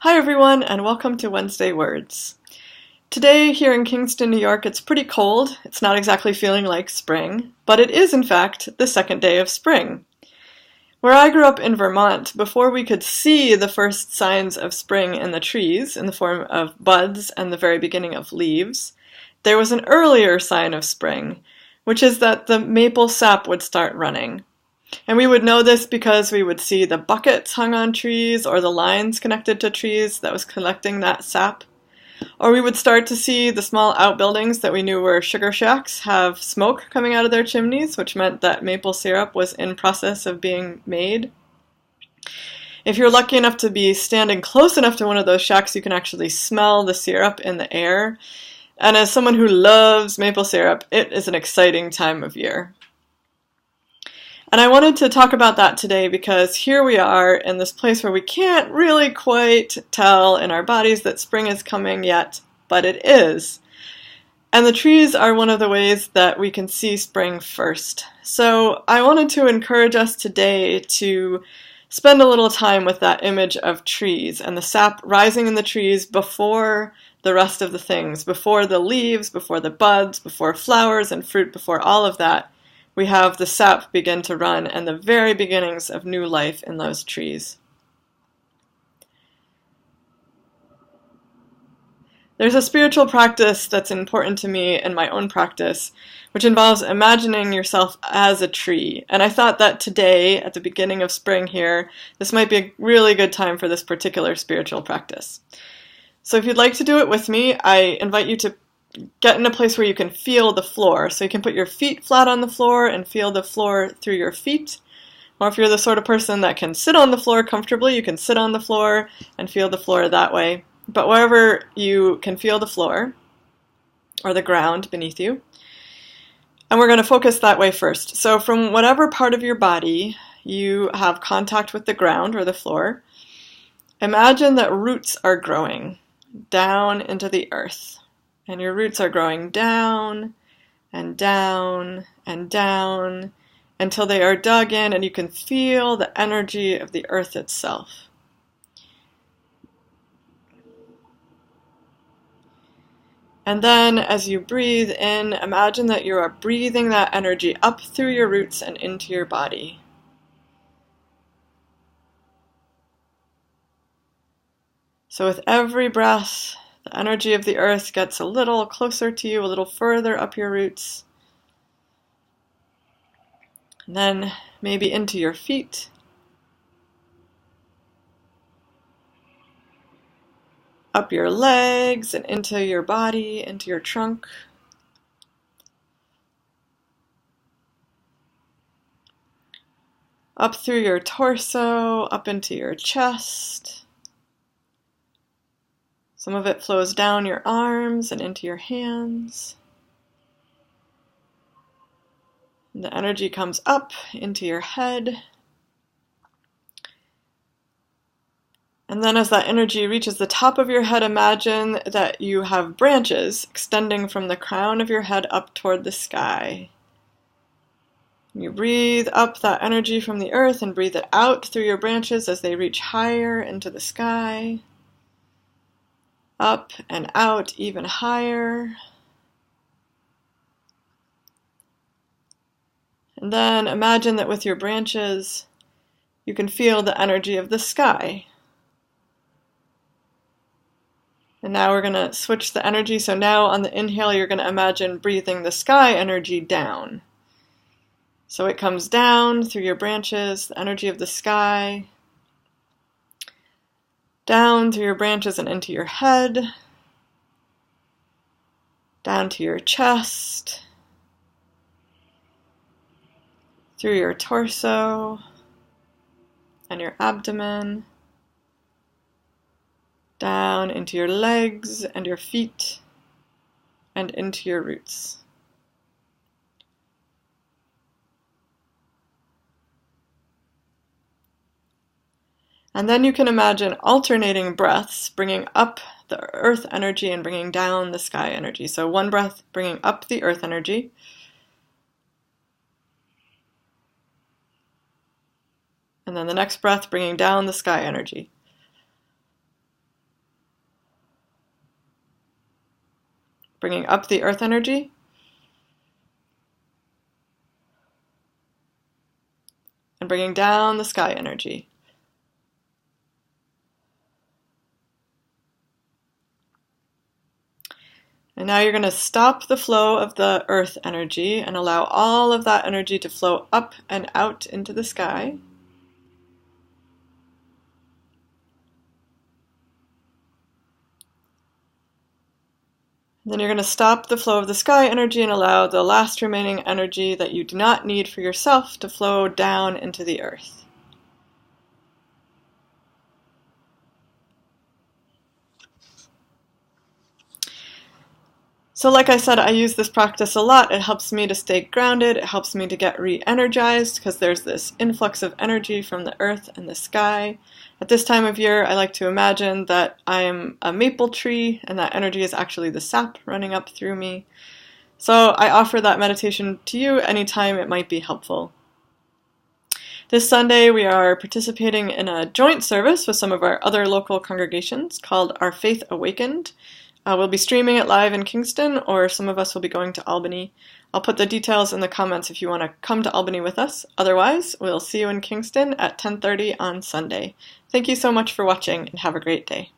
Hi everyone, and welcome to Wednesday Words. Today here in Kingston, New York, it's pretty cold. It's not exactly feeling like spring, but it is in fact the second day of spring. Where I grew up in Vermont, before we could see the first signs of spring in the trees in the form of buds and the very beginning of leaves, there was an earlier sign of spring, which is that the maple sap would start running. And we would know this because we would see the buckets hung on trees or the lines connected to trees that was collecting that sap. Or we would start to see the small outbuildings that we knew were sugar shacks have smoke coming out of their chimneys, which meant that maple syrup was in process of being made. If you're lucky enough to be standing close enough to one of those shacks, you can actually smell the syrup in the air. And as someone who loves maple syrup, it is an exciting time of year. And I wanted to talk about that today because here we are in this place where we can't really quite tell in our bodies that spring is coming yet, but it is. And the trees are one of the ways that we can see spring first. So I wanted to encourage us today to spend a little time with that image of trees and the sap rising in the trees before the rest of the things, before the leaves, before the buds, before flowers and fruit, before all of that. We have the sap begin to run and the very beginnings of new life in those trees. There's a spiritual practice that's important to me in my own practice, which involves imagining yourself as a tree. And I thought that today, at the beginning of spring here, this might be a really good time for this particular spiritual practice. So if you'd like to do it with me, I invite you to get in a place where you can feel the floor. So you can put your feet flat on the floor and feel the floor through your feet. Or if you're the sort of person that can sit on the floor comfortably, you can sit on the floor and feel the floor that way. But wherever you can feel the floor or the ground beneath you. And we're going to focus that way first. So from whatever part of your body you have contact with the ground or the floor, imagine that roots are growing down into the earth. And your roots are growing down and down and down until they are dug in and you can feel the energy of the earth itself. And then as you breathe in, imagine that you are breathing that energy up through your roots and into your body. So with every breath, the energy of the earth gets a little closer to you, a little further up your roots. And then maybe into your feet. Up your legs and into your body, into your trunk. Up through your torso, up into your chest. Some of it flows down your arms and into your hands. And the energy comes up into your head. And then as that energy reaches the top of your head, imagine that you have branches extending from the crown of your head up toward the sky. You breathe up that energy from the earth and breathe it out through your branches as they reach higher into the sky. Up and out even higher. And then imagine that with your branches, you can feel the energy of the sky. And now we're going to switch the energy. So now on the inhale, you're going to imagine breathing the sky energy down. So it comes down through your branches, the energy of the sky, down through your branches and into your head, down to your chest, through your torso and your abdomen, down into your legs and your feet, and into your roots. And then you can imagine alternating breaths, bringing up the earth energy and bringing down the sky energy. So one breath bringing up the earth energy. And then the next breath bringing down the sky energy. bringing up the earth energy. And bringing down the sky energy. And now you're going to stop the flow of the earth energy and allow all of that energy to flow up and out into the sky. Then you're going to stop the flow of the sky energy and allow the last remaining energy that you do not need for yourself to flow down into the earth. So like I said, I use this practice a lot. It helps me to stay grounded. It helps me to get re-energized because there's this influx of energy from the earth and the sky. At this time of year, I like to imagine that I'm a maple tree and that energy is actually the sap running up through me. So I offer that meditation to you anytime it might be helpful. This Sunday, we are participating in a joint service with some of our other local congregations called Our Faith Awakened. We'll be streaming it live in Kingston, or some of us will be going to Albany. I'll put the details in the comments if you want to come to Albany with us. Otherwise, we'll see you in Kingston at 10:30 on Sunday. Thank you so much for watching, and have a great day.